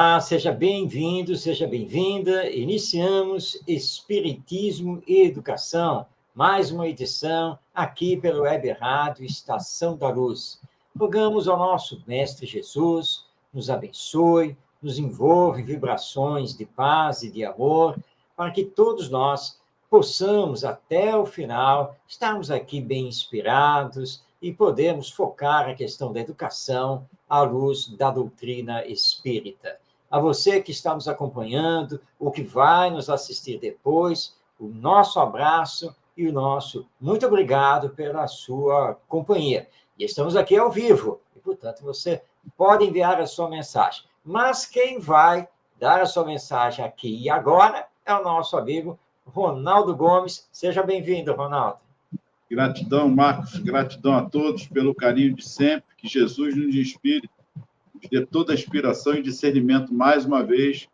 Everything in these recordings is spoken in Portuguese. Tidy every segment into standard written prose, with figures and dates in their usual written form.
Olá, seja bem-vindo, seja bem-vinda. Iniciamos Espiritismo e Educação, mais uma edição aqui pelo Web Rádio Estação da Luz. Rogamos ao nosso Mestre Jesus, nos abençoe, nos envolva em vibrações de paz e de amor, para que todos nós possamos, até o final, estarmos aqui bem inspirados e podemos focar a questão da educação à luz da doutrina espírita. A você que está nos acompanhando, ou que vai nos assistir depois, o nosso abraço e o nosso muito obrigado pela sua companhia. E estamos aqui ao vivo, e, portanto, você pode enviar a sua mensagem. Mas quem vai dar a sua mensagem aqui e agora é o nosso amigo Ronaldo Gomes. Seja bem-vindo, Ronaldo. Gratidão, Marcos. Gratidão a todos pelo carinho de sempre. Que Jesus nos inspire, nos dê toda a inspiração e discernimento mais uma vez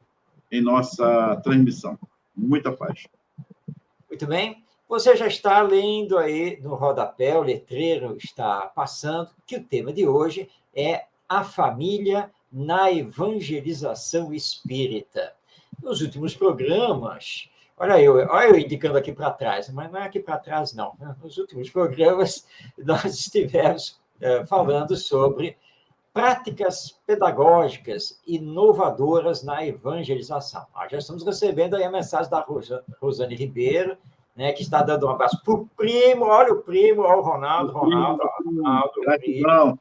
em nossa transmissão. Muita paz. Muito bem. Você já está lendo aí no rodapé, o letreiro está passando, que o tema de hoje é a família na evangelização espírita. Nos últimos programas, olha eu indicando aqui para trás, mas não é aqui para trás, não. Nos últimos programas, nós estivemos falando sobre práticas pedagógicas inovadoras na evangelização. Nós já estamos recebendo aí a mensagem da Rosane Ribeiro, né, que está dando um abraço para o primo, olha o primo, olha o Ronaldo. Gratidão.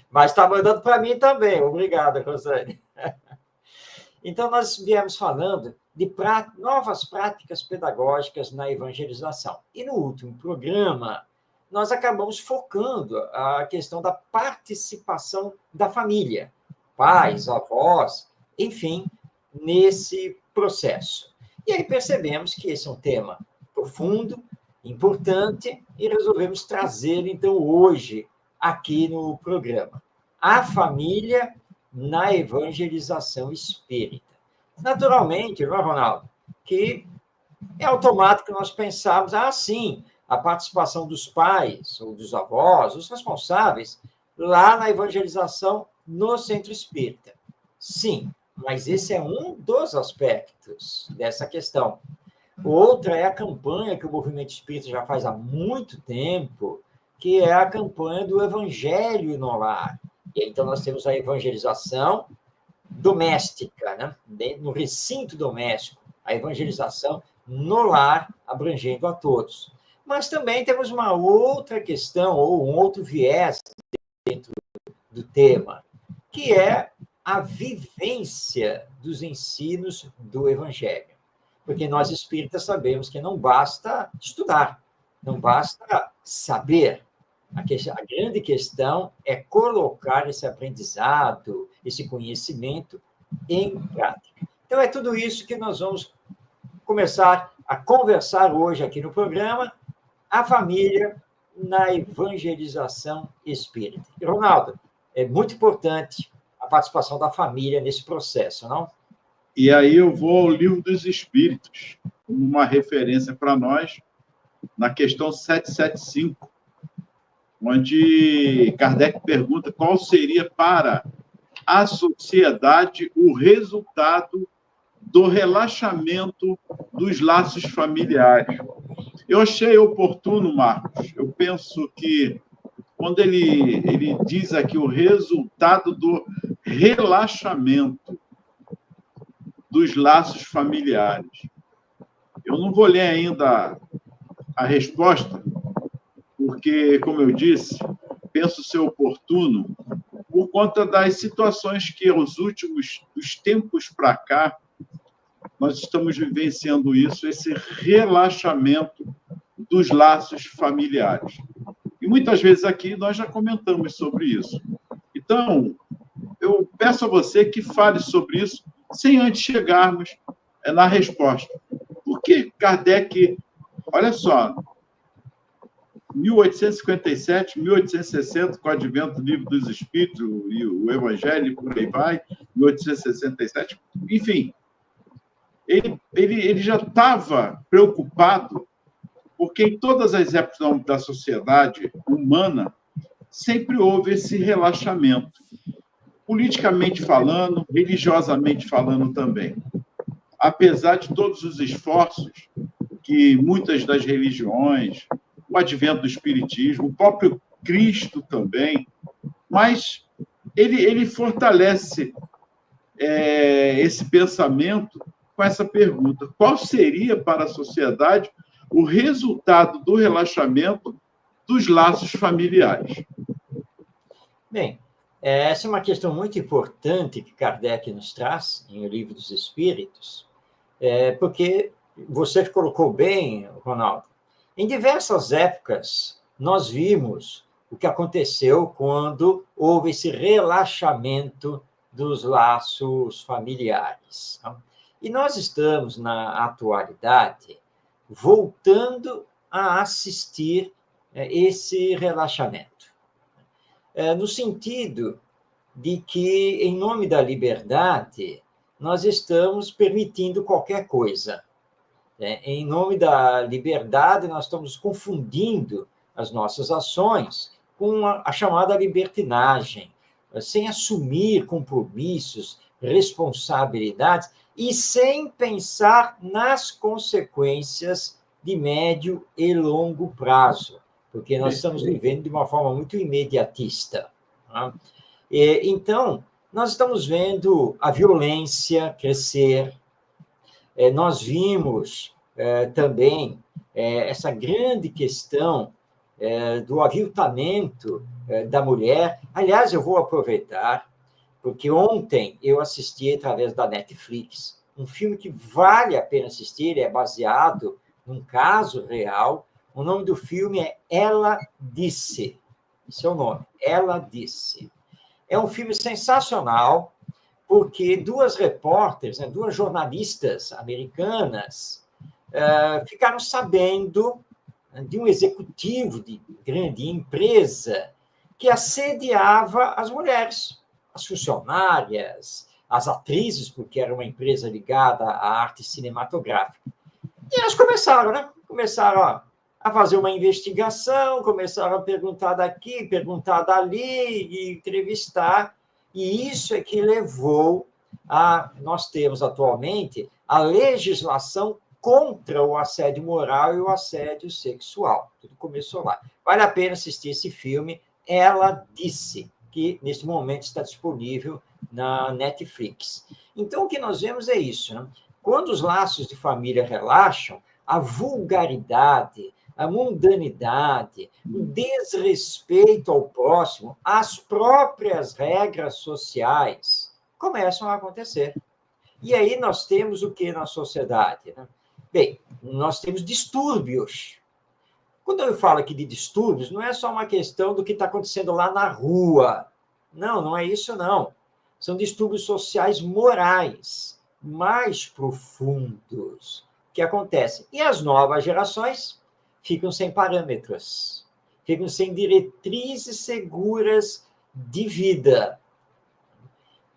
Mas está mandando para mim também. Obrigado, Rosane. Então, nós viemos falando de novas práticas pedagógicas na evangelização. E no último programa, nós acabamos focando a questão da participação da família, pais, avós, enfim, nesse processo. E aí percebemos que esse é um tema profundo, importante, e resolvemos trazê-lo, então, hoje, aqui no programa. A família na evangelização espírita. Naturalmente, não é, Ronaldo? Que é automático nós pensarmos, sim, a participação dos pais ou dos avós, os responsáveis, lá na evangelização no centro espírita. Sim, mas esse é um dos aspectos dessa questão. Outra é a campanha que o movimento espírita já faz há muito tempo, que é a campanha do Evangelho no Lar. E então nós temos a evangelização doméstica, né? No recinto doméstico, a evangelização no lar, abrangendo a todos. Mas também temos uma outra questão, ou um outro viés dentro do tema, que é a vivência dos ensinos do Evangelho. Porque nós espíritas sabemos que não basta estudar, não basta saber. A grande questão é colocar esse aprendizado, esse conhecimento em prática. Então, é tudo isso que nós vamos começar a conversar hoje aqui no programa, a família na evangelização espírita. E, Ronaldo, é muito importante a participação da família nesse processo, não? E aí eu vou ao Livro dos Espíritos, como uma referência para nós, na questão 775, onde Kardec pergunta qual seria para a sociedade o resultado do relaxamento dos laços familiares. Eu achei oportuno, Marcos, eu penso que quando ele diz aqui o resultado do relaxamento dos laços familiares. Eu não vou ler ainda a resposta, porque, como eu disse, penso ser oportuno por conta das situações que, dos tempos para cá, nós estamos vivenciando isso, esse relaxamento dos laços familiares. E muitas vezes aqui nós já comentamos sobre isso. Então, eu peço a você que fale sobre isso sem antes chegarmos na resposta. Por que Kardec, olha só, 1857, 1860, com o advento do Livro dos Espíritos e o Evangelho, por aí vai, 1867, enfim, ele já estava preocupado, porque em todas as épocas da sociedade humana sempre houve esse relaxamento. politicamente falando, religiosamente falando também. Apesar de todos os esforços que muitas das religiões, o advento do espiritismo, o próprio Cristo também, mas ele fortalece esse pensamento com essa pergunta: qual seria para a sociedade o resultado do relaxamento dos laços familiares? Bem, essa é uma questão muito importante que Kardec nos traz em O Livro dos Espíritos, porque você colocou bem, Ronaldo, em diversas épocas nós vimos o que aconteceu quando houve esse relaxamento dos laços familiares. E nós estamos, na atualidade, voltando a assistir esse relaxamento. No sentido de que, em nome da liberdade, nós estamos permitindo qualquer coisa. Em nome da liberdade, nós estamos confundindo as nossas ações com a chamada libertinagem, sem assumir compromissos, responsabilidades e sem pensar nas consequências de médio e longo prazo, porque nós estamos vivendo de uma forma muito imediatista. Tá? Então, nós estamos vendo a violência crescer. Nós vimos também essa grande questão do aviltamento da mulher. Aliás, eu vou aproveitar, porque ontem eu assisti, através da Netflix, um filme que vale a pena assistir, é baseado num caso real. O nome do filme é Ela Disse. Esse é o nome, Ela Disse. É um filme sensacional, porque duas repórteres, duas jornalistas americanas, ficaram sabendo de um executivo de grande empresa que assediava as mulheres, as funcionárias, as atrizes, porque era uma empresa ligada à arte cinematográfica. E elas começaram, né? Começaram a fazer uma investigação, começaram a perguntar daqui, perguntar dali, e entrevistar. E isso é que levou a nós termos atualmente a legislação contra o assédio moral e o assédio sexual. Tudo começou lá. Vale a pena assistir esse filme, Ela Disse, que neste momento está disponível na Netflix. Então, o que nós vemos é isso, né? Quando os laços de família relaxam, a vulgaridade, a mundanidade, o desrespeito ao próximo, as próprias regras sociais começam a acontecer. E aí nós temos o que na sociedade? Né? Bem, nós temos distúrbios. Quando eu falo aqui de distúrbios, não é só uma questão do que está acontecendo lá na rua. Não, não é isso, não. São distúrbios sociais morais, mais profundos, que acontecem. E as novas gerações ficam sem parâmetros, ficam sem diretrizes seguras de vida.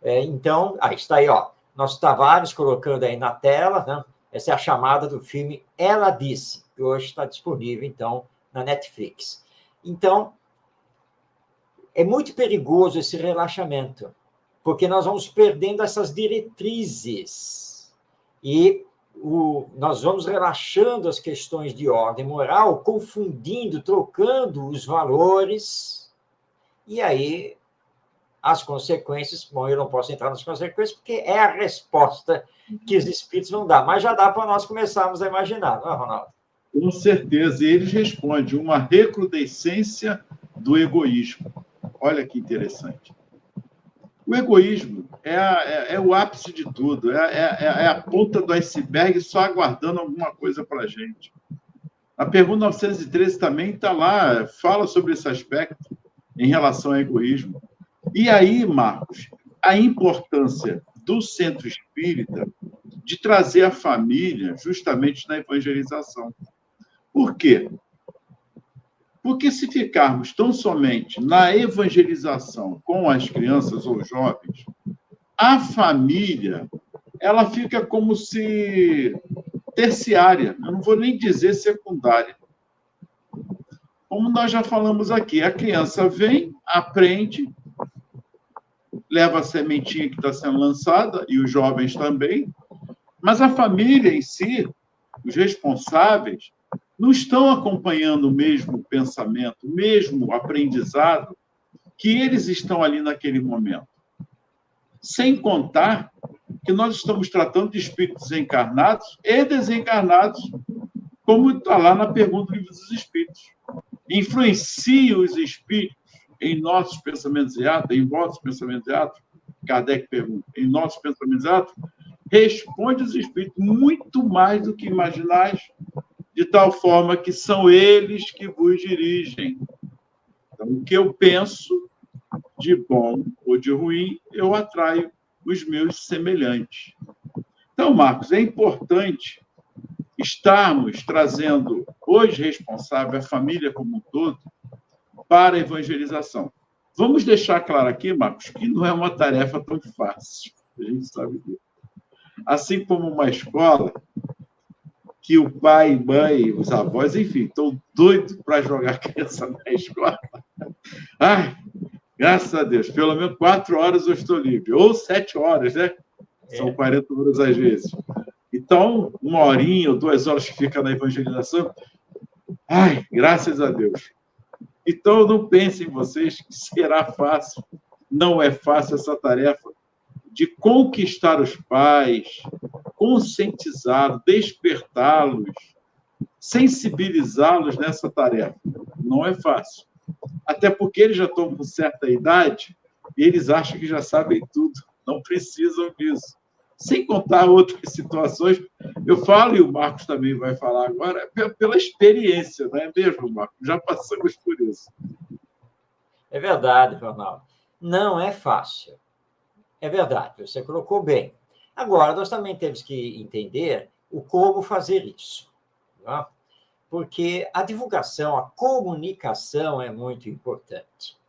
Então, está aí, nosso Tavares colocando aí na tela, né? Essa é a chamada do filme Ela Disse, que hoje está disponível, então, na Netflix. Então, é muito perigoso esse relaxamento, porque nós vamos perdendo essas diretrizes e nós vamos relaxando as questões de ordem moral, confundindo, trocando os valores, e aí as consequências, bom, eu não posso entrar nas consequências, porque é a resposta que os espíritos vão dar, mas já dá para nós começarmos a imaginar, não é, Ronaldo? Com certeza, e eles respondem uma recrudescência do egoísmo. Olha que interessante. O egoísmo é o ápice de tudo, é a ponta do iceberg só aguardando alguma coisa para a gente. A pergunta 913 também está lá, fala sobre esse aspecto em relação ao egoísmo. E aí, Marcos, a importância do centro espírita de trazer a família justamente na evangelização. Por quê? Porque se ficarmos tão somente na evangelização com as crianças ou jovens, a família ela fica como se terciária, eu não vou nem dizer secundária. Como nós já falamos aqui, a criança vem, aprende, leva a sementinha que está sendo lançada, e os jovens também, mas a família em si, os responsáveis, não estão acompanhando o mesmo pensamento, o mesmo aprendizado que eles estão ali naquele momento. Sem contar que nós estamos tratando de espíritos encarnados e desencarnados, como está lá na pergunta do Livro dos Espíritos. Influenciam os espíritos em nossos pensamentos e atos, em vossos pensamentos e atos? Kardec pergunta, em nossos pensamentos e atos? Responde os espíritos muito mais do que imaginais, de tal forma que são eles que vos dirigem. Então, o que eu penso de bom ou de ruim, eu atraio os meus semelhantes. Então, Marcos, é importante estarmos trazendo os responsáveis, a família como um todo, para a evangelização. Vamos deixar claro aqui, Marcos, que não é uma tarefa tão fácil. A gente sabe disso. Assim como uma escola, que o pai, mãe, os avós, enfim, estão doidos para jogar a criança na escola. Ai, graças a Deus, pelo menos 4 horas eu estou livre, ou 7 horas, né? São 40 horas às vezes. Então, 1 horinha ou 2 horas que fica na evangelização, ai, graças a Deus. Então, não pensem vocês que será fácil. Não é fácil essa tarefa de conquistar os pais, conscientizá-los, despertá-los, sensibilizá-los nessa tarefa. Não é fácil. Até porque eles já estão com certa idade e eles acham que já sabem tudo. Não precisam disso. Sem contar outras situações, eu falo, e o Marcos também vai falar agora, pela experiência, não é mesmo, Marcos? Já passamos por isso. É verdade, Ronaldo. Não é fácil. É verdade, você colocou bem. Agora, nós também temos que entender o como fazer isso. Não é? Porque a divulgação, a comunicação é muito importante.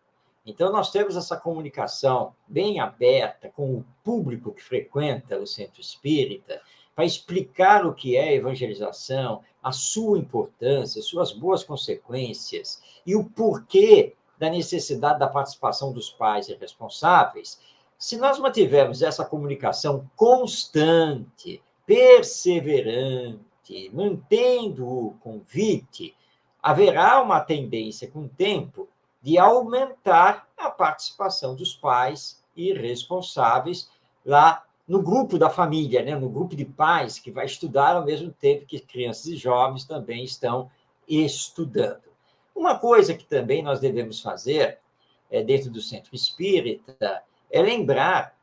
Então, nós temos essa comunicação bem aberta com o público que frequenta o centro espírita, para explicar o que é evangelização, a sua importância, suas boas consequências e o porquê da necessidade da participação dos pais e responsáveis. Se nós mantivermos essa comunicação constante, perseverante, mantendo o convite, haverá uma tendência com o tempo de aumentar a participação dos pais e responsáveis lá no grupo da família, né? No grupo de pais que vai estudar ao mesmo tempo que crianças e jovens também estão estudando. Uma coisa que também nós devemos fazer dentro do centro espírita é lembrar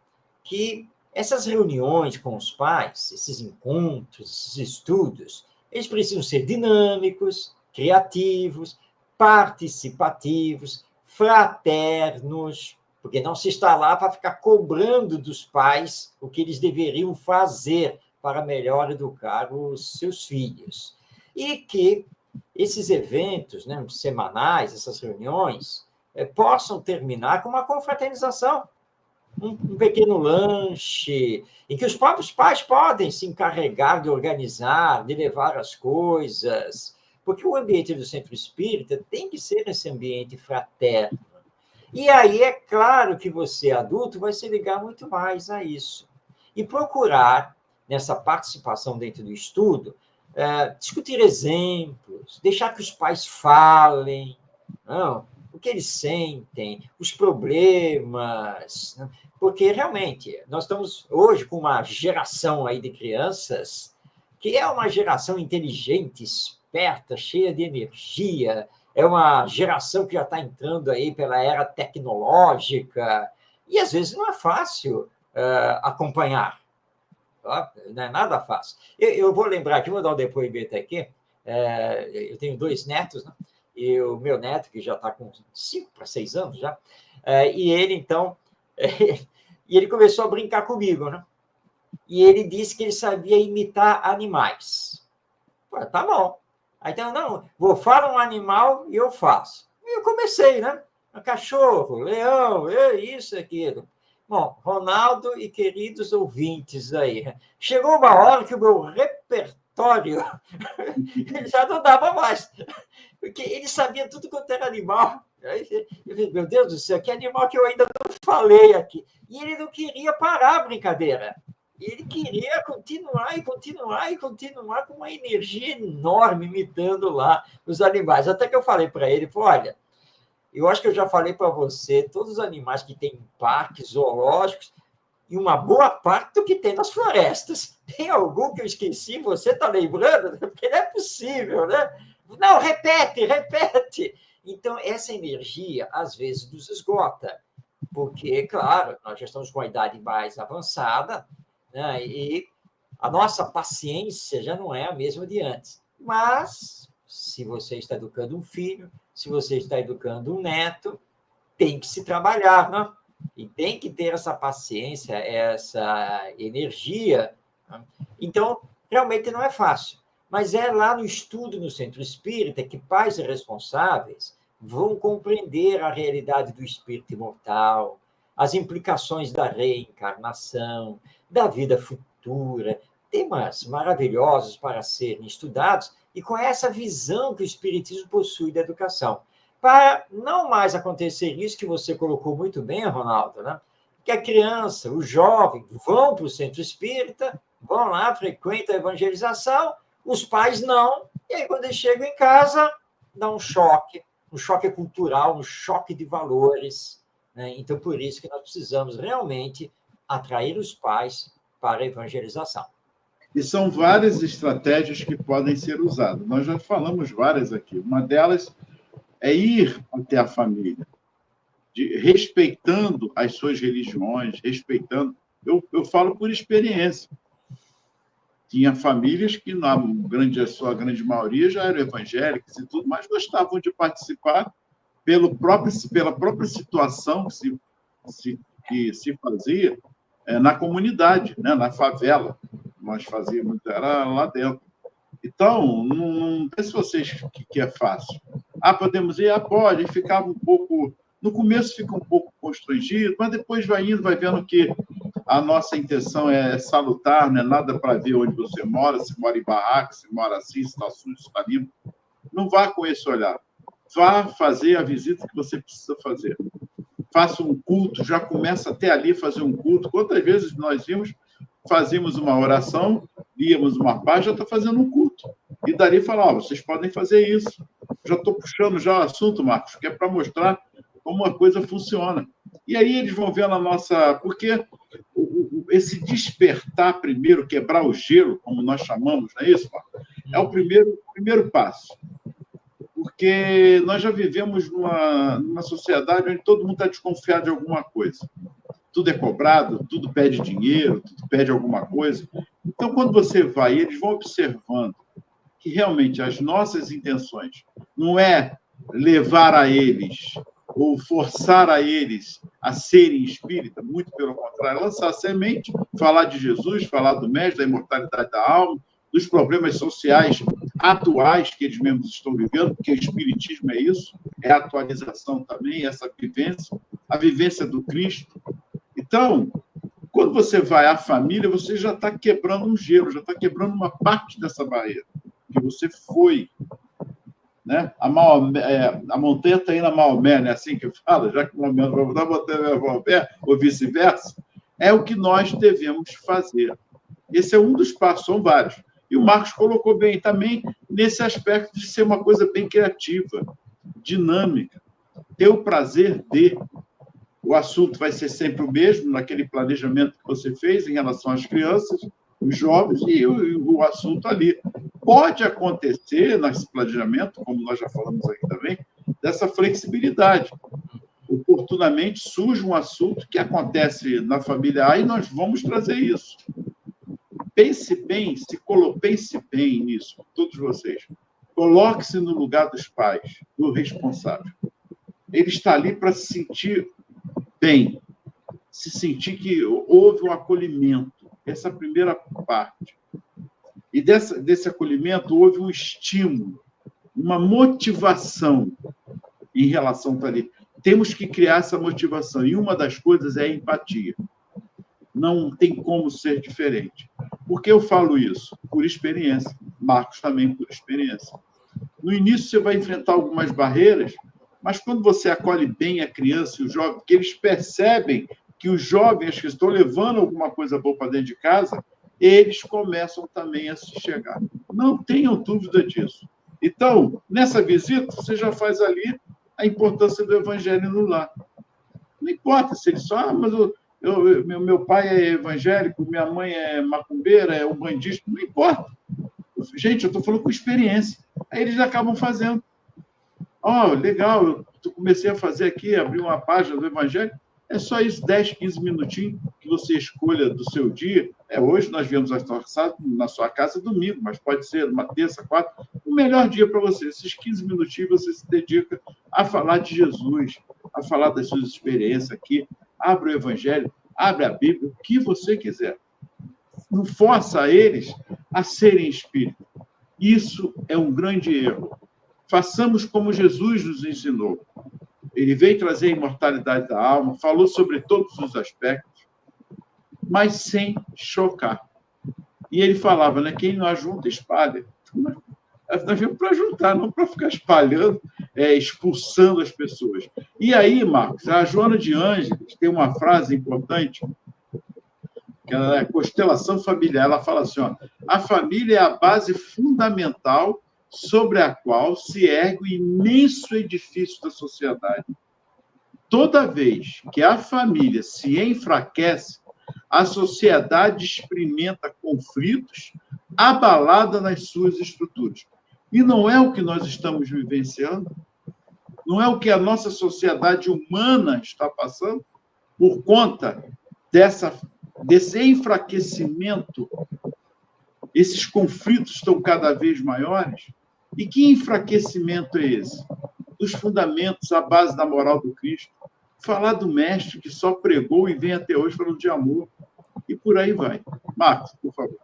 que essas reuniões com os pais, esses encontros, esses estudos, eles precisam ser dinâmicos, criativos, participativos, fraternos, porque não se está lá para ficar cobrando dos pais o que eles deveriam fazer para melhor educar os seus filhos. E que esses eventos, né, semanais, essas reuniões, possam terminar com uma confraternização, um pequeno lanche, em que os próprios pais podem se encarregar de organizar, de levar as coisas, porque o ambiente do centro espírita tem que ser esse ambiente fraterno. E aí é claro que você, adulto, vai se ligar muito mais a isso. E procurar, nessa participação dentro do estudo, discutir exemplos, deixar que os pais falem, não, o que eles sentem, os problemas, né? Porque, realmente, nós estamos hoje com uma geração aí de crianças que é uma geração inteligente, esperta, cheia de energia, é uma geração que já está entrando aí pela era tecnológica, e às vezes não é fácil acompanhar. Não é nada fácil. Eu vou lembrar aqui, vou dar um depoimento aqui. Eu tenho 2 netos, né? E o meu neto, que já está com 5 para 6 anos já, e ele, então, e ele começou a brincar comigo, né? E ele disse que ele sabia imitar animais. Pô, tá bom. Aí, então, não, fala um animal e eu faço. E eu comecei, né? Cachorro, leão, isso, aquilo. Bom, Ronaldo e queridos ouvintes aí, chegou uma hora que o meu repertório já não dava mais, porque ele sabia tudo quanto era animal, Aí eu falei, meu Deus do céu, que animal que eu ainda não falei aqui. E ele não queria parar a brincadeira. Ele queria continuar e continuar e continuar com uma energia enorme imitando lá os animais. Até que eu falei para ele, olha, eu acho que eu já falei para você, todos os animais que tem em parques zoológicos, e uma boa parte do que tem nas florestas. Tem algum que eu esqueci? Você está lembrando? Porque não é possível, né? Não, repete, repete. Então, essa energia, às vezes, nos esgota. Porque, claro, nós já estamos com a idade mais avançada, né? E a nossa paciência já não é a mesma de antes. Mas, se você está educando um filho, se você está educando um neto, tem que se trabalhar, né? E tem que ter essa paciência, essa energia. Né? Então, realmente não é fácil. Mas é lá no estudo no Centro Espírita que pais responsáveis vão compreender a realidade do espírito imortal, as implicações da reencarnação, da vida futura, temas maravilhosos para serem estudados, e com essa visão que o Espiritismo possui da educação. Para não mais acontecer isso que você colocou muito bem, Ronaldo, né? Que a criança, o jovem, vão para o centro espírita, vão lá, frequentam a evangelização, os pais não, e aí quando eles chegam em casa, dá um choque cultural, um choque de valores. Né? Então, por isso que nós precisamos realmente atrair os pais para a evangelização. E são várias estratégias que podem ser usadas. Nós já falamos várias aqui. Uma delas é ir até a família, respeitando as suas religiões, respeitando. Eu falo por experiência. Tinha famílias que, a sua grande maioria, já eram evangélicas e tudo, mas gostavam de participar pela própria situação que se fazia na comunidade, né, na favela. Nós fazíamos, era lá dentro. Então, não sei se vocês que é fácil. Podemos ir? Pode. E ficava um pouco... No começo fica um pouco constrangido, mas depois vai indo, vai vendo que a nossa intenção é salutar, não é nada para ver onde você mora, se mora em barraco, se mora assim, se está sujo, se está limpo. Não vá com esse olhar. Vá fazer a visita que você precisa fazer. Faça um culto, já começa até ali a fazer um culto. Quantas vezes nós íamos, fazíamos uma oração, líamos uma página, já está fazendo um culto. E dali falar, vocês podem fazer isso. Já estou puxando já o assunto, Marcos, que é para mostrar como a coisa funciona. E aí eles vão ver na nossa... Porque esse despertar primeiro, quebrar o gelo, como nós chamamos, não é isso, Marcos? É o primeiro passo. Porque nós já vivemos numa sociedade onde todo mundo está desconfiado de alguma coisa. Tudo é cobrado, tudo pede dinheiro, tudo pede alguma coisa. Então, quando você vai, eles vão observando que realmente as nossas intenções não é levar a eles ou forçar a eles a serem espírita, muito pelo contrário, lançar a semente, falar de Jesus, falar do mestre, da imortalidade da alma, dos problemas sociais atuais que eles mesmos estão vivendo, porque o espiritismo é isso, é a atualização também, essa vivência, a vivência do Cristo. Então, quando você vai à família, você já está quebrando um gelo, já está quebrando uma parte dessa barreira, que você foi. Né? A montanha está indo a Maomé, né? Assim que fala, já que Maomé vai mudar a montanha a Maomé, ou vice-versa, é o que nós devemos fazer. Esse é um dos passos, são vários. E o Marcos colocou bem também nesse aspecto de ser uma coisa bem criativa, dinâmica, ter o prazer de... O assunto vai ser sempre o mesmo, naquele planejamento que você fez em relação às crianças, os jovens, e o assunto ali. Pode acontecer nesse planejamento, como nós já falamos aqui também, dessa flexibilidade. Oportunamente surge um assunto que acontece na família A e nós vamos trazer isso. Pense bem nisso, todos vocês. Coloque-se no lugar dos pais, do responsável. Ele está ali para se sentir bem, se sentir que houve um acolhimento. Essa é a primeira parte. E desse acolhimento houve um estímulo, uma motivação em relação a ali. Temos que criar essa motivação. E uma das coisas é a empatia. Não tem como ser diferente. Por que eu falo isso? Por experiência. Marcos também por experiência. No início você vai enfrentar algumas barreiras, Mas quando você acolhe bem a criança e o jovem, que eles percebem que os jovens que estão levando alguma coisa boa para dentro de casa, eles começam também a se chegar. Não tenham dúvida disso. Então, nessa visita, você já faz ali a importância do evangelho no lar. Não importa se ele só, mas meu pai é evangélico, minha mãe é macumbeira, é umbandista, não importa. Gente, eu estou falando com experiência. Aí eles acabam fazendo. Legal, eu comecei a fazer aqui, abrir uma página do Evangelho. É só isso, 10, 15 minutinhos que você escolha do seu dia. Hoje nós viemos na sua casa domingo, mas pode ser uma terça, quarta. O melhor dia para você. Esses 15 minutinhos você se dedica a falar de Jesus, a falar das suas experiências aqui. Abre o Evangelho, abre a Bíblia, o que você quiser. Não força eles a serem espíritos. Isso é um grande erro. Façamos como Jesus nos ensinou. Ele veio trazer a imortalidade da alma, falou sobre todos os aspectos, mas sem chocar. E ele falava, né? Quem não ajunta, espalha. Nós viemos para juntar, não para ficar espalhando, expulsando as pessoas. E aí, Marcos, a Joana de Ângeles tem uma frase importante, que é a constelação familiar. Ela fala assim, a família é a base fundamental sobre a qual se ergue o imenso edifício da sociedade. Toda vez que a família se enfraquece, a sociedade experimenta conflitos, abalada nas suas estruturas. E não é o que nós estamos vivenciando? Não é o que a nossa sociedade humana está passando? Por conta desse enfraquecimento, esses conflitos estão cada vez maiores? E que enfraquecimento é esse? Dos fundamentos, a base da moral do Cristo. Falar do mestre que só pregou e vem até hoje falando de amor. E por aí vai. Marcos, por favor.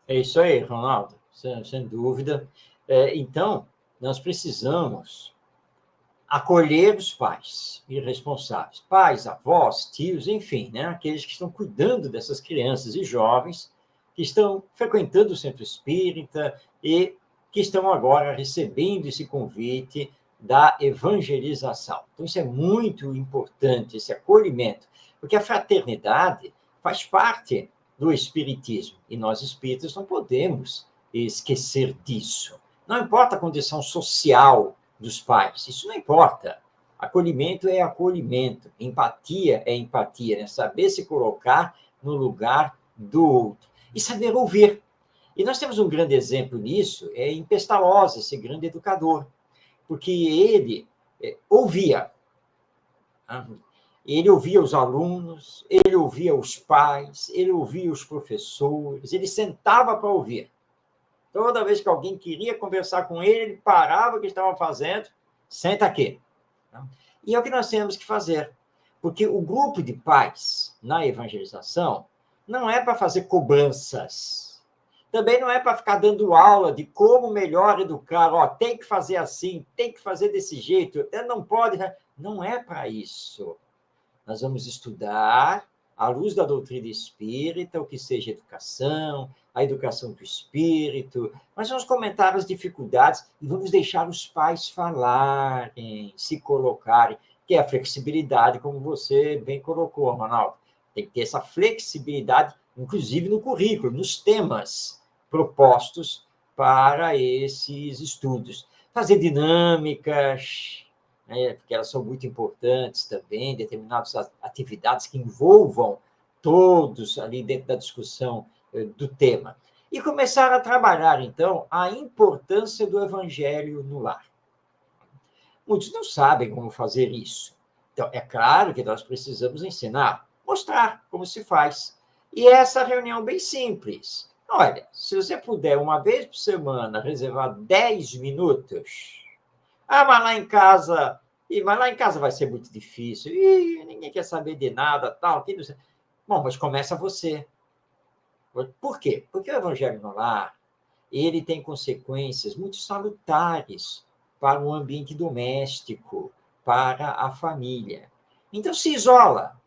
É isso aí, Ronaldo, sem dúvida. Então, nós precisamos acolher os pais irresponsáveis, pais, avós, tios, enfim, né? Aqueles que estão cuidando dessas crianças e jovens que estão frequentando o centro espírita e que estão agora recebendo esse convite da evangelização. Então, isso é muito importante, esse acolhimento, porque a fraternidade faz parte do espiritismo, e nós espíritas não podemos esquecer disso. Não importa a condição social dos pais, isso não importa. Acolhimento é acolhimento, empatia é empatia, né? Saber se colocar no lugar do outro e saber ouvir. E nós temos um grande exemplo nisso, em Pestalozzi, esse grande educador, porque ele ouvia. Ele ouvia os alunos, ele ouvia os pais, ele ouvia os professores, ele sentava para ouvir. Toda vez que alguém queria conversar com ele, ele parava o que estava fazendo, senta aqui. E é o que nós temos que fazer, porque o grupo de pais na evangelização não é para fazer cobranças, também não é para ficar dando aula de como melhor educar, tem que fazer assim, tem que fazer desse jeito, não pode, não é para isso. Nós vamos estudar, à luz da doutrina espírita, o que seja educação, a educação do espírito, mas vamos comentar as dificuldades e vamos deixar os pais falarem, se colocarem, que é a flexibilidade, como você bem colocou, Ronaldo. Tem que ter essa flexibilidade, inclusive no currículo, nos temas propostos para esses estudos. Fazer dinâmicas, porque elas são muito importantes também, determinadas atividades que envolvam todos ali dentro da discussão do tema. E começar a trabalhar, então, a importância do evangelho no lar. Muitos não sabem como fazer isso. Então, é claro que nós precisamos ensinar, mostrar como se faz. E essa reunião bem simples. Olha, se você puder, uma vez por semana, reservar 10 minutos, mas lá em casa... Mas lá em casa vai ser muito difícil. Ninguém quer saber de nada, tal. Bom, mas começa você. Por quê? Porque o evangelho no lar, ele tem consequências muito salutares para o ambiente doméstico, para a família. Então, se isola.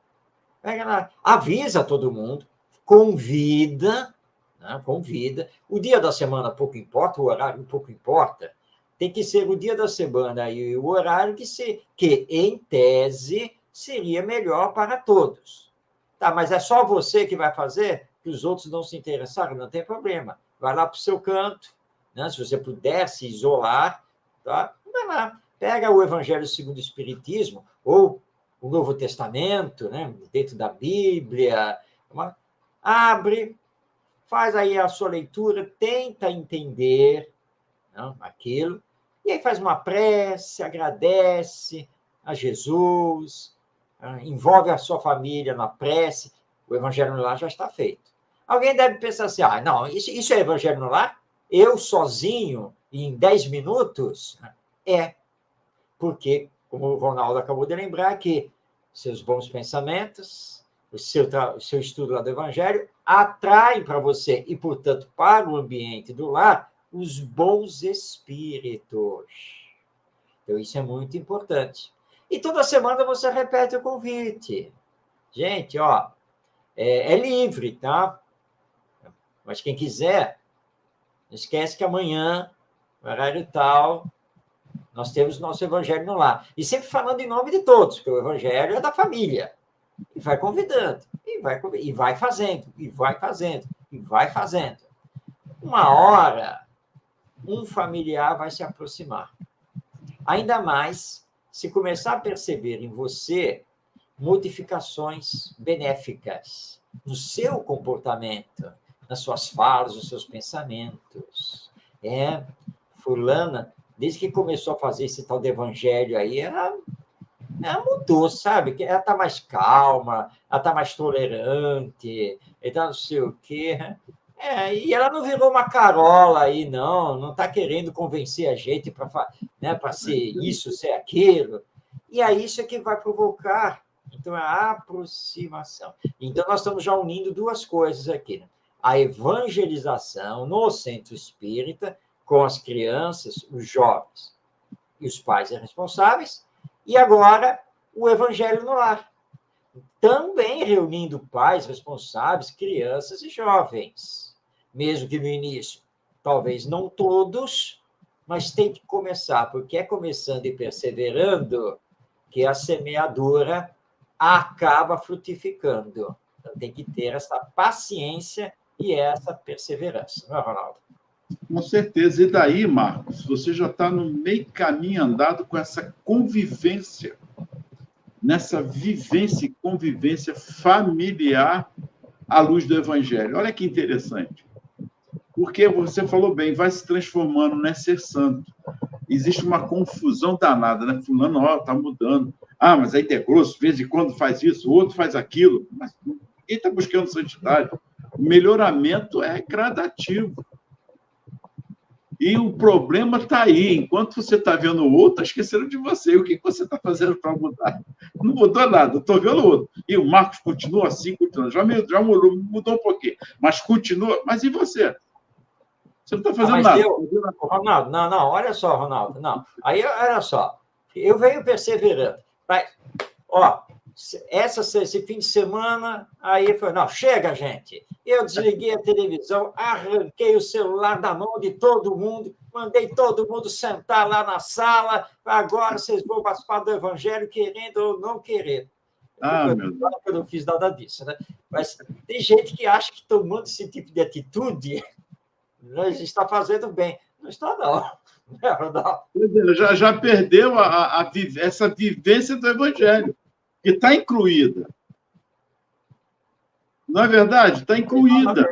Pega lá, avisa todo mundo, convida, né? Convida. O dia da semana pouco importa, o horário pouco importa, tem que ser o dia da semana e o horário que, em tese, seria melhor para todos. Tá, mas é só você que vai fazer, que os outros não se interessaram, não tem problema. Vai lá para o seu canto, né? Se você puder se isolar, tá? Vai lá, pega o Evangelho segundo o Espiritismo, ou o Novo Testamento, né? Dentro da Bíblia, abre, faz aí a sua leitura, tenta entender, não, aquilo, e aí faz uma prece, agradece a Jesus, envolve a sua família na prece, o Evangelho no Lar já está feito. Alguém deve pensar assim, não, isso é Evangelho no Lar? Eu sozinho, em 10 minutos? É, porque, como o Ronaldo acabou de lembrar, que seus bons pensamentos, o seu estudo lá do Evangelho, atraem para você, e, portanto, para o ambiente do lar, os bons espíritos. Então, isso é muito importante. E toda semana você repete o convite. Gente, é livre, tá? Mas quem quiser, não esquece que amanhã, horário tal, nós temos nosso Evangelho no Lar. E sempre falando em nome de todos, porque o Evangelho é da família. E vai convidando, e vai fazendo, e vai fazendo, e vai fazendo. Uma hora, um familiar vai se aproximar. Ainda mais se começar a perceber em você modificações benéficas no seu comportamento, nas suas falas, nos seus pensamentos. Fulana, desde que começou a fazer esse tal de evangelho aí, ela mudou, sabe? Ela está mais calma, ela está mais tolerante, então não sei o quê. E ela não virou uma carola aí, não está querendo convencer a gente para ser isso, ser aquilo. E aí isso é que vai provocar, então, a aproximação. Então, nós estamos já unindo duas coisas aqui, né? A evangelização no centro espírita, com as crianças, os jovens e os pais responsáveis, e agora o evangelho no lar. Também reunindo pais responsáveis, crianças e jovens. Mesmo que no início, talvez não todos, mas tem que começar, porque é começando e perseverando que a semeadura acaba frutificando. Então, tem que ter essa paciência e essa perseverança, não é, Ronaldo? Com certeza. E daí, Marcos, você já está no meio caminho andado com essa convivência, nessa vivência e convivência familiar à luz do Evangelho. Olha que interessante. Porque você falou bem, vai se transformando, não é ser santo. Existe uma confusão danada, né? Fulano, está mudando. Mas aí é grosso, de vez em quando faz isso, o outro faz aquilo. Mas ninguém está buscando santidade. O melhoramento é gradativo. E o problema está aí. Enquanto você está vendo o outro, está esquecendo de você. O que você está fazendo para mudar? Não mudou nada. Estou vendo o outro. E o Marcos continua assim, continua. Já mudou um pouquinho. Mas continua. Mas e você? Você não está fazendo nada. Ronaldo, não, olha só, Ronaldo. Não. Aí, olha só. Eu venho perseverando. Mas, esse fim de semana, aí foi, não, chega, gente. Eu desliguei a televisão, arranquei o celular da mão de todo mundo, mandei todo mundo sentar lá na sala, agora vocês vão participar do Evangelho, querendo ou não querendo. Eu não fiz nada disso, né? Mas tem gente que acha que tomando esse tipo de atitude está fazendo bem. Não está, não. Já perdeu essa vivência do Evangelho, que está incluída. Não é verdade? Está incluída.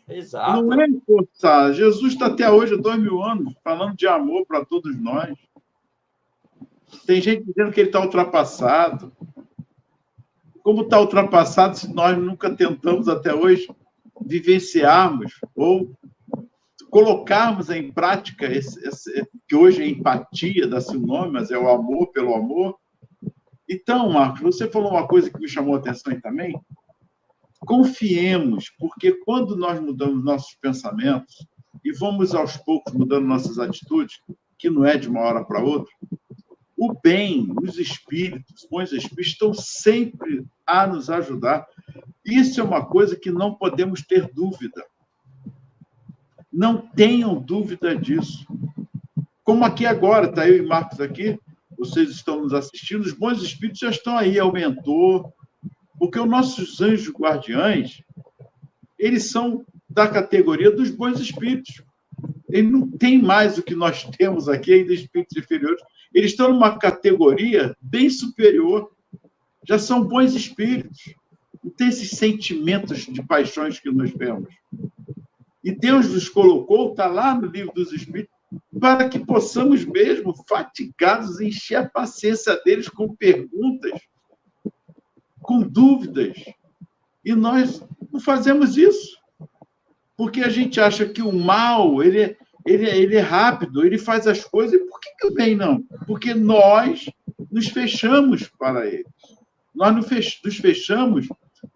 Exato. Não é forçar. Jesus está até hoje, 2000 anos, falando de amor para todos nós. Tem gente dizendo que ele está ultrapassado. Como está ultrapassado se nós nunca tentamos até hoje vivenciarmos ou colocarmos em prática que hoje é empatia, dá-se o nome, mas é o amor pelo amor. Então, Marcos, você falou uma coisa que me chamou a atenção também. Confiemos, porque quando nós mudamos nossos pensamentos e vamos aos poucos mudando nossas atitudes, que não é de uma hora para outra, o bem, os espíritos, os bons espíritos estão sempre a nos ajudar. Isso é uma coisa que não podemos ter dúvida. Não tenham dúvida disso. Como aqui agora, está eu e Marcos aqui, vocês estão nos assistindo, os bons espíritos já estão aí, é o mentor, porque os nossos anjos guardiães, eles são da categoria dos bons espíritos. Eles não têm mais o que nós temos aqui ainda, espíritos inferiores. Eles estão numa categoria bem superior. Já são bons espíritos. Não tem esses sentimentos de paixões que nós temos. E Deus nos colocou, está lá no livro dos Espíritos, para que possamos mesmo, fatigados, encher a paciência deles com perguntas, com dúvidas. E nós não fazemos isso. Porque a gente acha que o mal, ele é rápido, ele faz as coisas. E por que o bem não? Porque nós nos fechamos para ele. Nós nos fechamos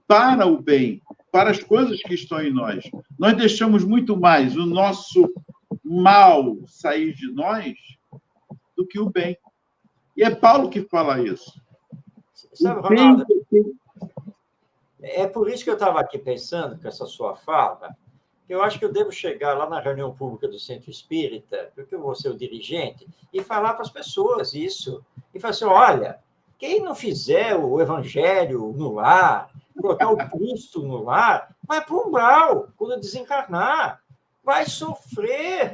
para o bem, para as coisas que estão em nós. Nós deixamos muito mais o nosso mal sair de nós do que o bem. E é Paulo que fala isso. Sabe, Ronaldo, é por isso que eu estava aqui pensando com essa sua fala, que eu acho que eu devo chegar lá na reunião pública do Centro Espírita, porque eu vou ser o dirigente, e falar para as pessoas isso. E falar assim, olha, quem não fizer o evangelho no lar, colocar o Cristo no lar, vai para o umbral, quando desencarnar. Vai sofrer.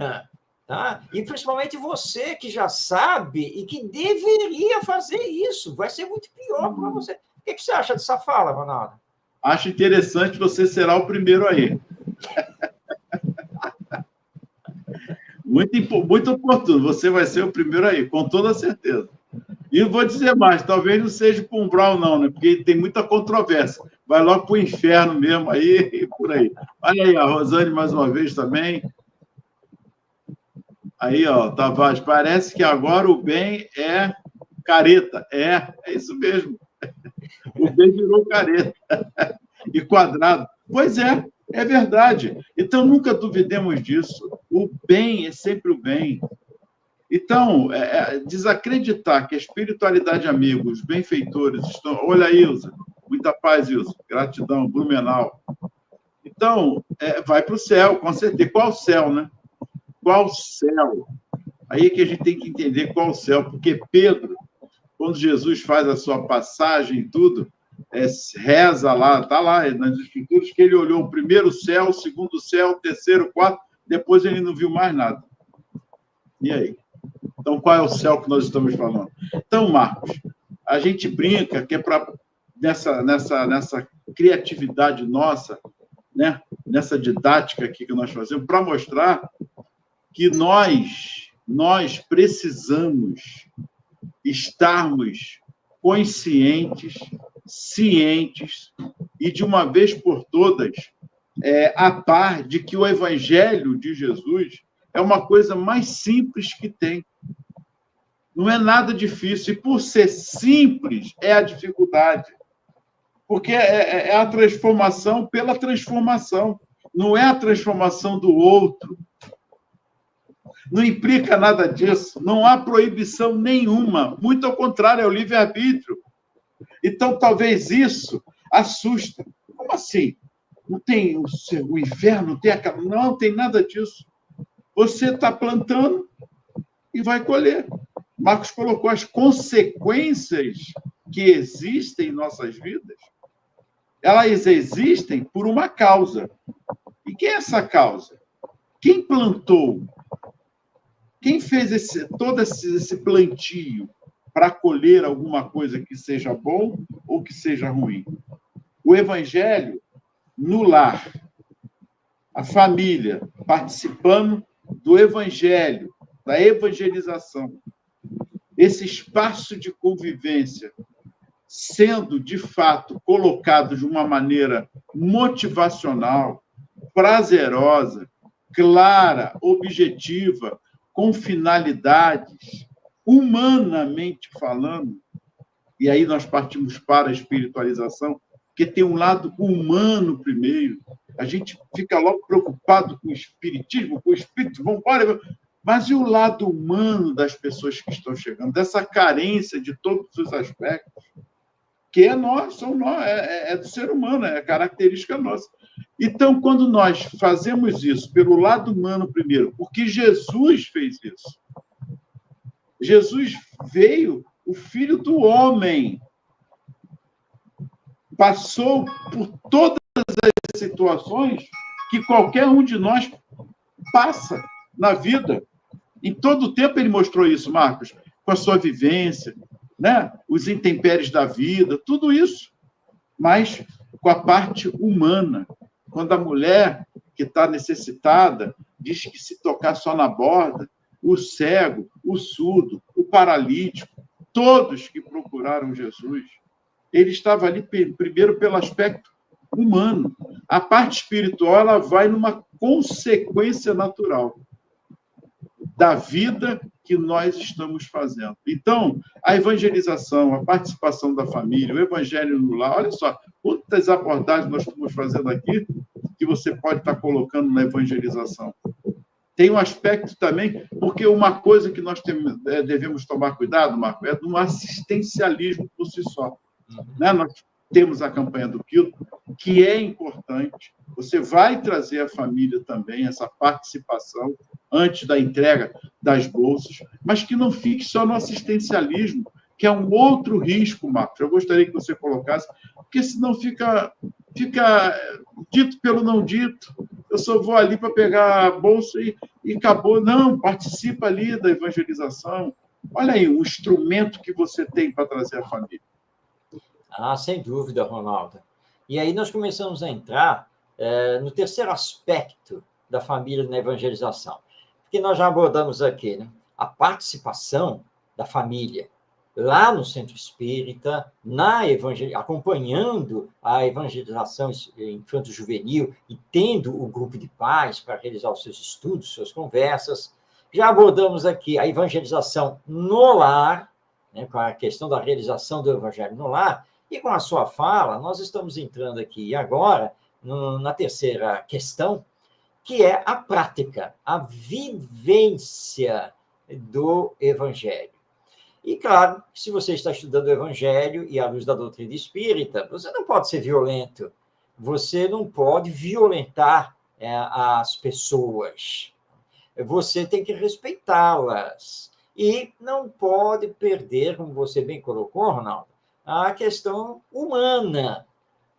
Tá? E principalmente você, que já sabe e que deveria fazer isso. Vai ser muito pior para você. O que você acha dessa fala, Ronaldo? Acho interessante, você será o primeiro aí. Muito oportuno, você vai ser o primeiro aí, com toda certeza. E vou dizer mais, talvez não seja para o umbral, não, né? Porque tem muita controvérsia. Vai logo para o inferno mesmo aí e por aí. Olha aí, a Rosane mais uma vez também. Aí, ó, Tavares, parece que agora o bem é careta. É isso mesmo. O bem virou careta e quadrado. Pois é verdade. Então, nunca duvidemos disso. O bem é sempre o bem. Então, desacreditar que a espiritualidade, amigos, os benfeitores estão... Olha, Ilza, muita paz, Ilza. Gratidão, Blumenau. Então, vai para o céu, com certeza. Qual céu, né? Qual céu? Aí é que a gente tem que entender qual céu, porque Pedro, quando Jesus faz a sua passagem e tudo, reza lá, está lá nas Escrituras, que ele olhou o primeiro céu, o segundo céu, o terceiro, o quarto, depois ele não viu mais nada. E aí? Então, qual é o céu que nós estamos falando? Então, Marcos, a gente brinca que é para nessa criatividade nossa, né? Nessa didática aqui que nós fazemos, para mostrar que nós precisamos estarmos conscientes, cientes e, de uma vez por todas, a par de que o Evangelho de Jesus é uma coisa mais simples que tem. Não é nada difícil. E, por ser simples, é a dificuldade. Porque é a transformação pela transformação. Não é a transformação do outro. Não implica nada disso. Não há proibição nenhuma. Muito ao contrário, é o livre-arbítrio. Então, talvez isso assuste. Como assim? Não tem o inferno? Não tem aquela... Não tem nada disso. Você está plantando e vai colher. Marcos colocou as consequências que existem em nossas vidas. Elas existem por uma causa. E quem é essa causa? Quem plantou? Quem fez todo esse plantio para colher alguma coisa que seja bom ou que seja ruim? O Evangelho no lar. A família participando do Evangelho, da evangelização. Esse espaço de convivência sendo, de fato, colocado de uma maneira motivacional, prazerosa, clara, objetiva, com finalidades, humanamente falando, e aí nós partimos para a espiritualização, porque tem um lado humano primeiro. A gente fica logo preocupado com o espiritismo, com o espírito, vamos embora. Mas e o lado humano das pessoas que estão chegando, dessa carência de todos os aspectos, que somos nós, é do ser humano, é característica nossa. Então, quando nós fazemos isso pelo lado humano primeiro, porque Jesus fez isso, Jesus veio, o Filho do Homem, passou por todas as situações que qualquer um de nós passa na vida. Em todo o tempo ele mostrou isso, Marcos, com a sua vivência, né? Os intempéries da vida, tudo isso, mas com a parte humana. Quando a mulher que está necessitada diz que se tocar só na borda, o cego, o surdo, o paralítico, todos que procuraram Jesus, ele estava ali primeiro pelo aspecto humano. A parte espiritual ela vai numa consequência natural da vida que nós estamos fazendo. Então, a evangelização, a participação da família, o evangelho no lar, olha só, quantas abordagens nós estamos fazendo aqui que você pode estar colocando na evangelização. Tem um aspecto também, porque uma coisa que nós devemos tomar cuidado, Marco, é do assistencialismo por si só. Né? Nós temos a campanha do Quilo, que é importante. Você vai trazer a família também, essa participação, antes da entrega das bolsas, mas que não fique só no assistencialismo, que é um outro risco, Marcos. Eu gostaria que você colocasse, porque senão fica dito pelo não dito. Eu só vou ali para pegar a bolsa e acabou. Não, participa ali da evangelização. Olha aí o instrumento que você tem para trazer a família. Ah, sem dúvida, Ronaldo. E aí nós começamos a entrar no terceiro aspecto da família na evangelização, porque nós já abordamos aqui, né? A participação da família lá no centro espírita, acompanhando a evangelização infanto-juvenil e tendo o grupo de pais para realizar os seus estudos, suas conversas. Já abordamos aqui a evangelização no lar, né, com a questão da realização do evangelho no lar, e com a sua fala, nós estamos entrando aqui agora na terceira questão, que é a prática, a vivência do evangelho. E, claro, se você está estudando o evangelho e à luz da doutrina espírita, você não pode ser violento, você não pode violentar as pessoas, você tem que respeitá-las e não pode perder, como você bem colocou, Ronaldo, a questão humana,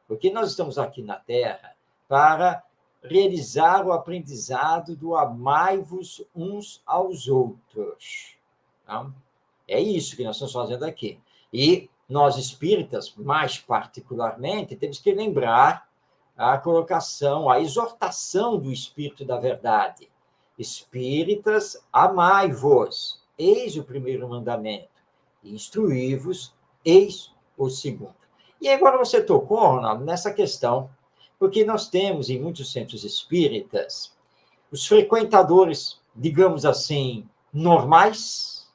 porque nós estamos aqui na Terra para realizar o aprendizado do amai-vos uns aos outros. Tá? É isso que nós estamos fazendo aqui. E nós, espíritas, mais particularmente, temos que lembrar a colocação, a exortação do Espírito da Verdade. Espíritas, amai-vos, eis o primeiro mandamento. Instruí-vos, eis o segundo. E agora você tocou, Ronaldo, nessa questão, porque nós temos em muitos centros espíritas os frequentadores, digamos assim, normais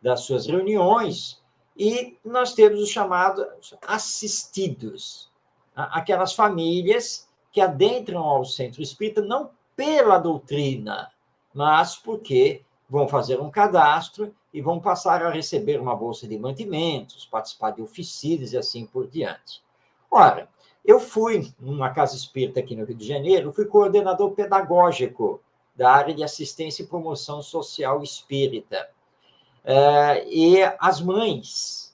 das suas reuniões, e nós temos os chamados assistidos, aquelas famílias que adentram ao centro espírita não pela doutrina, mas porque vão fazer um cadastro e vão passar a receber uma bolsa de mantimentos, participar de oficinas e assim por diante. Ora, eu fui numa casa espírita aqui no Rio de Janeiro, fui coordenador pedagógico da área de assistência e promoção social espírita. E as mães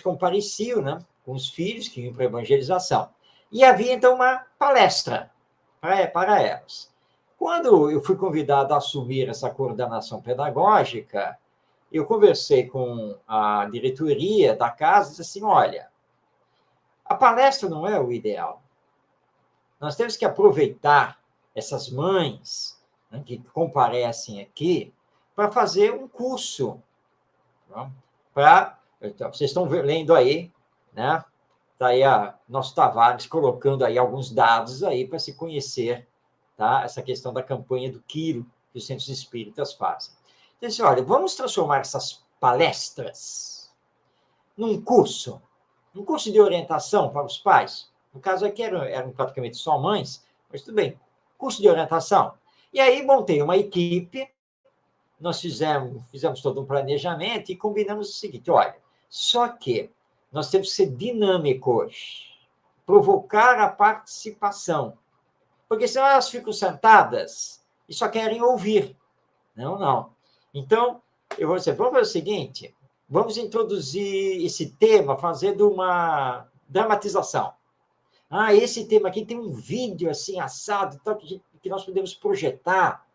compareciam, né, com os filhos que iam para a evangelização. E havia, então, uma palestra para elas. Quando eu fui convidado a assumir essa coordenação pedagógica, eu conversei com a diretoria da casa e disse assim, olha, a palestra não é o ideal. Nós temos que aproveitar essas mães, né, que comparecem aqui para fazer um curso. Então, vocês estão lendo aí, né? Está aí nosso Tavares colocando aí alguns dados aí para se conhecer, tá? Essa questão da campanha do Quilo que os centros espíritas fazem. Então, assim, olha, vamos transformar essas palestras num curso de orientação para os pais. No caso aqui eram praticamente só mães, mas tudo bem, curso de orientação. E aí montei uma equipe, nós fizemos todo um planejamento e combinamos o seguinte, olha, só que nós temos que ser dinâmicos, provocar a participação, porque senão elas ficam sentadas e só querem ouvir. Não. Então, eu vou dizer, vamos fazer o seguinte, vamos introduzir esse tema fazendo uma dramatização. Esse tema aqui tem um vídeo assim, assado, tal, que nós podemos projetar.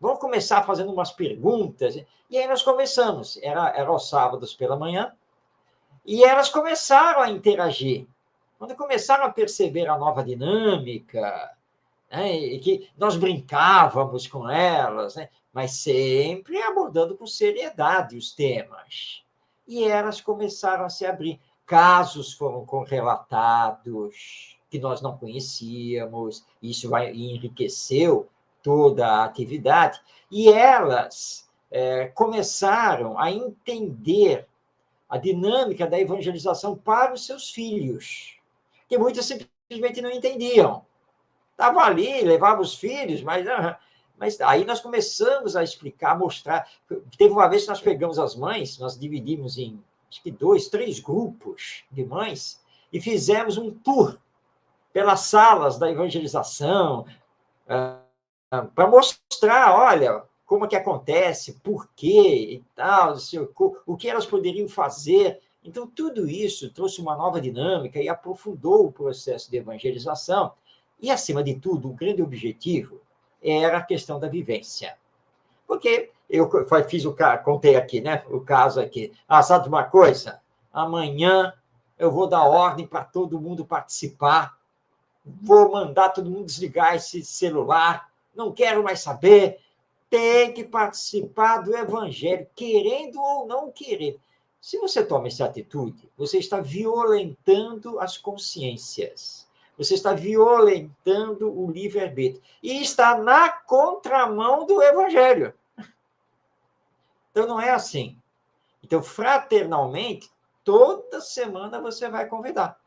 Vamos começar fazendo umas perguntas. E aí nós começamos. Era aos sábados pela manhã, e elas começaram a interagir. Quando começaram a perceber a nova dinâmica, né, e que nós brincávamos com elas, né, mas sempre abordando com seriedade os temas. E elas começaram a se abrir. Casos foram relatados que nós não conhecíamos, isso enriqueceu toda a atividade, e elas começaram a entender a dinâmica da evangelização para os seus filhos, que muitas simplesmente não entendiam. Estavam ali, levavam os filhos, mas aí nós começamos a explicar, mostrar. Teve uma vez que nós pegamos as mães, nós dividimos em, acho que 2, 3 grupos de mães, e fizemos um tour pelas salas da evangelização, para mostrar, olha, como que acontece, por quê e tal, o que elas poderiam fazer. Então, tudo isso trouxe uma nova dinâmica e aprofundou o processo de evangelização. E, acima de tudo, o grande objetivo era a questão da vivência. Porque eu contei aqui, né, o caso aqui. Sabe de uma coisa? Amanhã eu vou dar ordem para todo mundo participar, vou mandar todo mundo desligar esse celular, não quero mais saber, tem que participar do evangelho, querendo ou não querendo. Se você toma essa atitude, você está violentando as consciências, você está violentando o livre-arbítrio e está na contramão do evangelho. Então, não é assim. Então, fraternalmente, toda semana você vai convidar.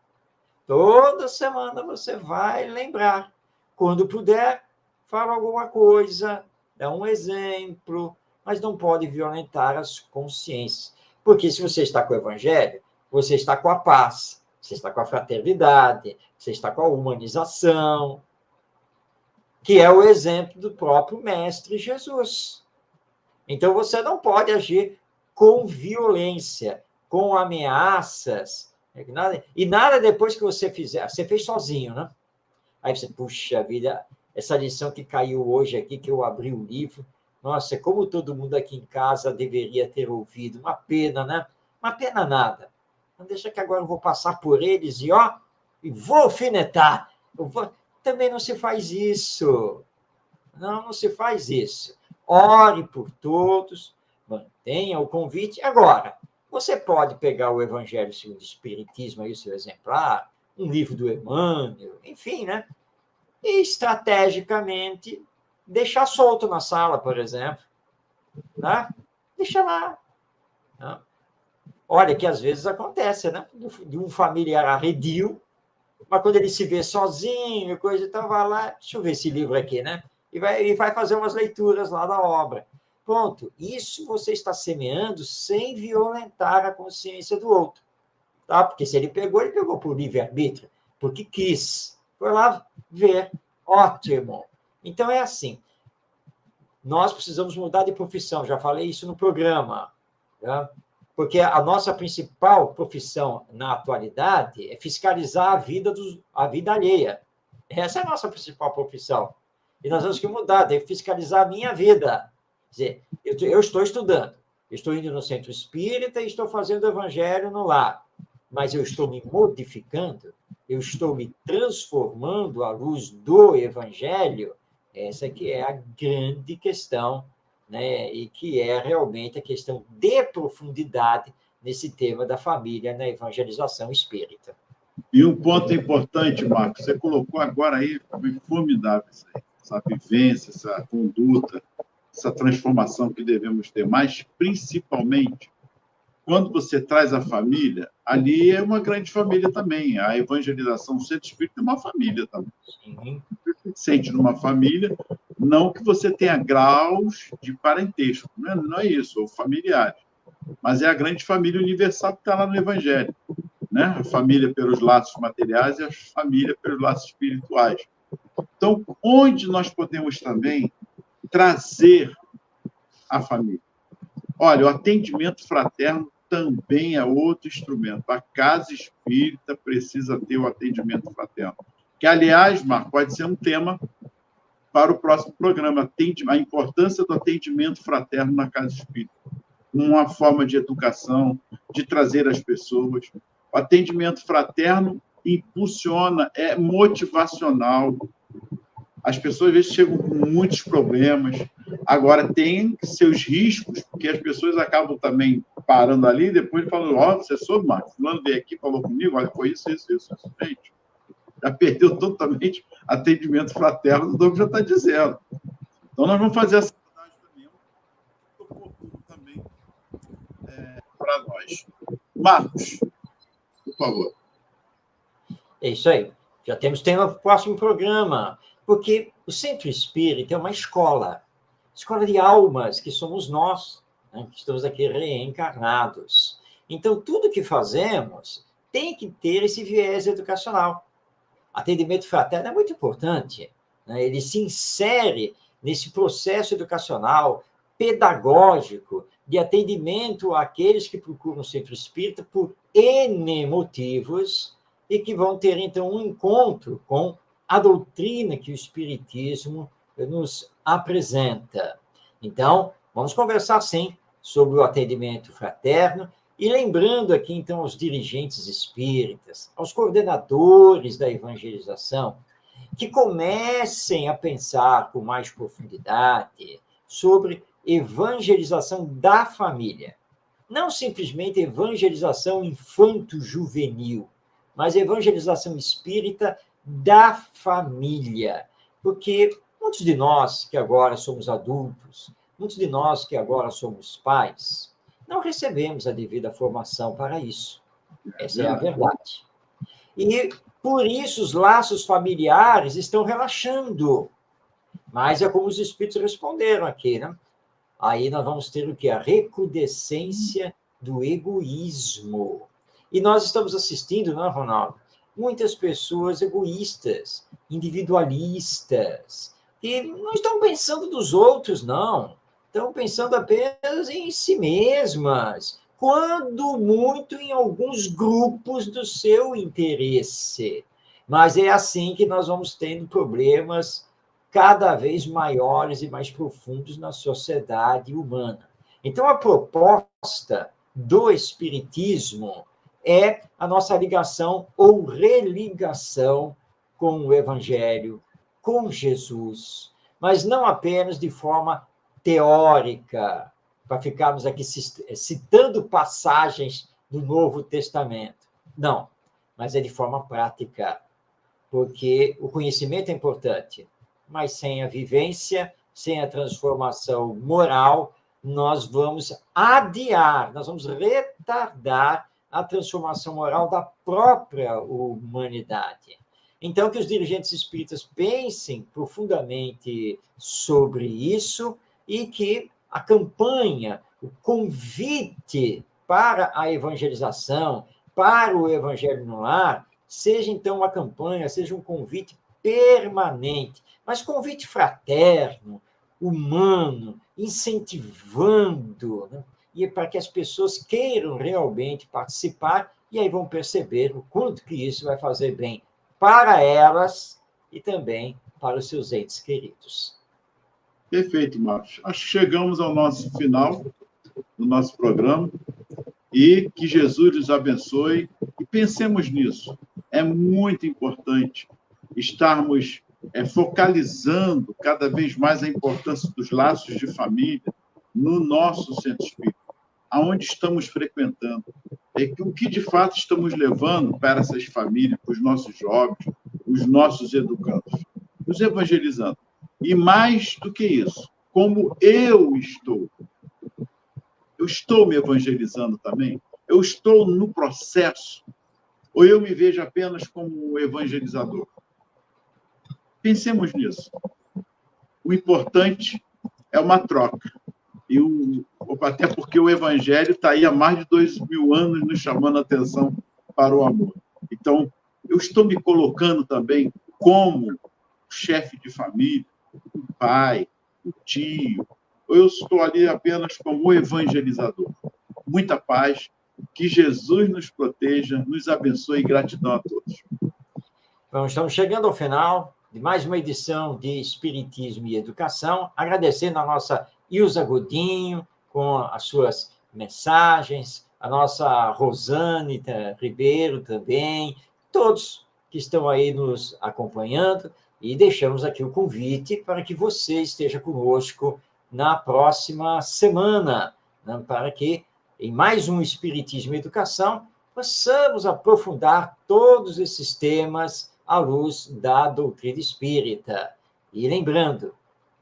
Toda semana você vai lembrar. Quando puder, fala alguma coisa, dá um exemplo, mas não pode violentar as consciências. Porque se você está com o evangelho, você está com a paz, você está com a fraternidade, você está com a humanização, que é o exemplo do próprio Mestre Jesus. Então, você não pode agir com violência, com ameaças, e nada depois que você fizer. Você fez sozinho, né? Aí você, puxa vida, essa lição que caiu hoje aqui, que eu abri o livro, nossa, como todo mundo aqui em casa deveria ter ouvido. Uma pena, né? Uma pena nada. Não deixa que agora eu vou passar por eles e vou alfinetar. Também não se faz isso. Não se faz isso. Ore por todos, mantenha o convite. Agora, você pode pegar o Evangelho segundo o Espiritismo, aí, o seu exemplar, um livro do Emmanuel, enfim, né? E, estrategicamente, deixar solto na sala, por exemplo. Né? Deixa lá. Né? Olha, que às vezes acontece, né? De um familiar arredio, mas quando ele se vê sozinho, coisa e tal, vai lá, deixa eu ver esse livro aqui, né? E vai fazer umas leituras lá da obra. Pronto, isso você está semeando sem violentar a consciência do outro. Tá? Porque se ele pegou por livre-arbítrio, porque quis. Foi lá ver. Ótimo. Então, é assim. Nós precisamos mudar de profissão, já falei isso no programa. Tá? Porque a nossa principal profissão na atualidade é fiscalizar a vida alheia. Essa é a nossa principal profissão. E nós temos que mudar, tem que fiscalizar a minha vida. Quer dizer, eu estou estudando, eu estou indo no centro espírita e estou fazendo o evangelho no lar, mas eu estou me modificando, eu estou me transformando à luz do evangelho. Essa que é a grande questão, né? E que é realmente a questão de profundidade nesse tema da família na evangelização espírita. E um ponto importante, Marcos, você colocou agora aí, foi formidável isso aí, essa vivência, essa conduta, essa transformação que devemos ter, mas principalmente quando você traz a família, ali é uma grande família também. A evangelização, o centro espírita é uma família também. Sim. Você se sente numa família, não que você tenha graus de parentesco, não é isso, ou familiares, mas é a grande família universal que está lá no Evangelho. Né? A família pelos laços materiais e a família pelos laços espirituais. Então, onde nós podemos também trazer a família? Olha, o atendimento fraterno também é outro instrumento. A casa espírita precisa ter o atendimento fraterno. Que, aliás, Marco, pode ser um tema para o próximo programa, a importância do atendimento fraterno na casa espírita. Uma forma de educação, de trazer as pessoas. O atendimento fraterno impulsiona, é motivacional. As pessoas, às vezes, chegam com muitos problemas. Agora, tem seus riscos, porque as pessoas acabam também parando ali e depois falando, você soube, Marcos, fulano veio aqui, falou comigo, olha, foi isso. Gente, já perdeu totalmente atendimento fraterno, o Douglas já está dizendo. Então, nós vamos fazer essa também, oportuno também para nós. Marcos, por favor. É isso aí. Já temos tema para o próximo programa, porque o Centro Espírita é uma escola de almas, que somos nós, né, que estamos aqui reencarnados. Então, tudo que fazemos tem que ter esse viés educacional. Atendimento fraterno é muito importante, né? Ele se insere nesse processo educacional, pedagógico, de atendimento àqueles que procuram o Centro Espírita por N motivos e que vão ter, então, um encontro com a doutrina que o Espiritismo nos apresenta. Então, vamos conversar, sim, sobre o atendimento fraterno, e lembrando aqui, então, aos dirigentes espíritas, aos coordenadores da evangelização, que comecem a pensar com mais profundidade sobre evangelização da família. Não simplesmente evangelização infanto-juvenil, mas evangelização espírita da família. Porque muitos de nós que agora somos adultos, muitos de nós que agora somos pais, não recebemos a devida formação para isso. Essa é a verdade. E, por isso, os laços familiares estão relaxando. Mas é como os espíritos responderam aqui, né? Aí nós vamos ter o quê? A recrudescência do egoísmo. E nós estamos assistindo, não é, Ronaldo? Muitas pessoas egoístas, individualistas, que não estão pensando dos outros, não. Estão pensando apenas em si mesmas, quando muito em alguns grupos do seu interesse. Mas é assim que nós vamos tendo problemas cada vez maiores e mais profundos na sociedade humana. Então, a proposta do Espiritismo é a nossa ligação ou religação com o Evangelho, com Jesus, mas não apenas de forma teórica, para ficarmos aqui citando passagens do Novo Testamento. Não, mas é de forma prática, porque o conhecimento é importante, mas sem a vivência, sem a transformação moral, nós vamos adiar, nós vamos retardar a transformação moral da própria humanidade. Então, que os dirigentes espíritas pensem profundamente sobre isso e que a campanha, o convite para a evangelização, para o Evangelho no Lar, seja, então, uma campanha, seja um convite permanente, mas convite fraterno, humano, incentivando, né? E para que as pessoas queiram realmente participar, e aí vão perceber o quanto que isso vai fazer bem para elas e também para os seus entes queridos. Perfeito, Marcos. Acho que chegamos ao nosso final do nosso programa e que Jesus nos abençoe e pensemos nisso. É muito importante estarmos focalizando cada vez mais a importância dos laços de família no nosso centro espírita, aonde estamos frequentando. O que, de fato, estamos levando para essas famílias, para os nossos jovens, os nossos educandos, os evangelizando. E mais do que isso, como eu estou me evangelizando também? Eu estou no processo? Ou eu me vejo apenas como evangelizador? Pensemos nisso. O importante é uma troca. Até porque o Evangelho está aí há mais de 2000 anos nos chamando a atenção para o amor. Então, eu estou me colocando também como chefe de família, o pai, o tio, ou eu estou ali apenas como evangelizador? Muita paz, que Jesus nos proteja, nos abençoe e gratidão a todos. Bom, estamos chegando ao final de mais uma edição de Espiritismo e Educação, agradecendo a nossa Ilza Godinho, com as suas mensagens, a nossa Rosane Ribeiro também, todos que estão aí nos acompanhando, e deixamos aqui o convite para que você esteja conosco na próxima semana, né, para que, em mais um Espiritismo e Educação, possamos aprofundar todos esses temas à luz da doutrina espírita. E lembrando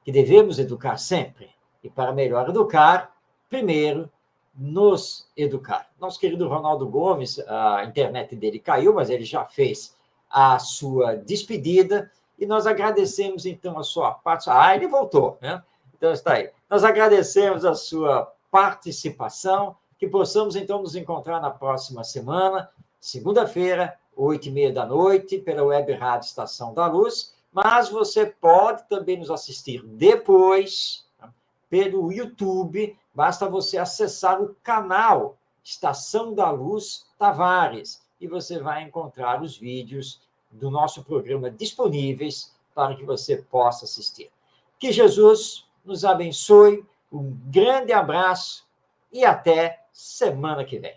que devemos educar sempre, e para melhor educar, primeiro nos educar. Nosso querido Ronaldo Gomes, a internet dele caiu, mas ele já fez a sua despedida, e nós agradecemos, então, a sua parte. Ah, ele voltou, né? Então, está aí. Nós agradecemos a sua participação, que possamos, então, nos encontrar na próxima semana, segunda-feira, 20h30, pela Web Rádio Estação da Luz, mas você pode também nos assistir depois, pelo YouTube, basta você acessar o canal Estação da Luz Tavares, e você vai encontrar os vídeos do nosso programa disponíveis para que você possa assistir. Que Jesus nos abençoe, um grande abraço e até semana que vem.